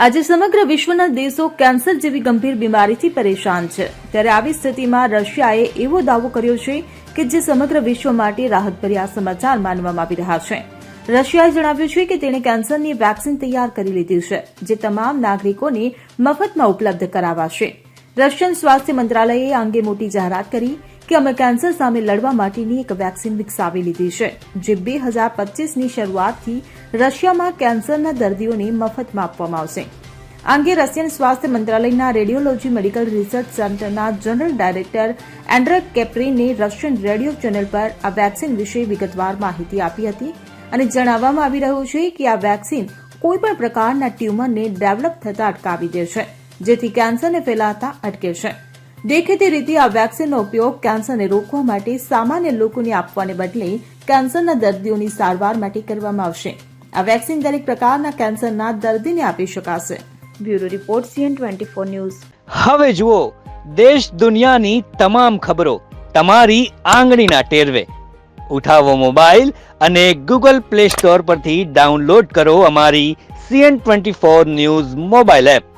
આજે સમગ્ર વિશ્વના દેશો કેન્સર જેવી ગંભીર બીમારીથી પરેશાન છે। ત્યારે આવી સ્થિતિમાં રશિયાએ એવો દાવો કર્યો છે કે જે સમગ્ર વિશ્વ માટે રાહતભર્યા સમાચાર માનવામાં આવી રહ્યા છે। રશિયાએ જણાવ્યું છે કે તેણે કેન્સરની વેક્સિન તૈયાર કરી લીધી છે, જે તમામ નાગરિકોને મફતમાં ઉપલબ્ધ કરાવાશે। રશિયન સ્વાસ્થ્ય મંત્રાલયે આ અંગે મોટી જાહેરાત કરી કે અમે કેન્સર સામે લડવા માટેની એક વેક્સિન વિકસાવી લીધી છે, જે 2025ની શરૂઆતથી રશિયામાં કેન્સરના દર્દીઓને મફતમાં આપવામાં આવશે। આ અંગે રશિયન સ્વાસ્થ્ય મંત્રાલયના રેડિયોલોજી મેડિકલ રિસર્ચ સેન્ટરના જનરલ ડાયરેક્ટર એન્ડ્રેક કેપ્રીને રશિયન રેડિયો ચેનલ પર આ વેક્સિન વિશે વિગતવાર માહિતી આપી હતી અને જણાવવામાં આવી રહ્યું છે કે આ વેક્સિન કોઈપણ પ્રકારના ટ્યુમરને ડેવલપ થતા અટકાવી દે છે, જેથી કેન્સરને ફેલાતા અટકે છે। દેખીતી રીતે આ વેક્સિનનો ઉપયોગ કેન્સરને રોકવા માટે સામાન્ય લોકોને આપવાને બદલે કેન્સરના દર્દીઓની સારવાર માટે કરવામાં આવશે। આ વેક્સિન દરેક પ્રકારના કેન્સરના દર્દીને આપી શકાશે। Bureau report CN24 news. હવે જુઓ દેશ દુનિયાની તમામ ખબરો તમારી આંગળીના ટેરવે। ઉઠાવો મોબાઈલ અને Google Play Store પરથી ડાઉનલોડ કરો અમારી CN24 ન્યૂઝ મોબાઈલ એપ।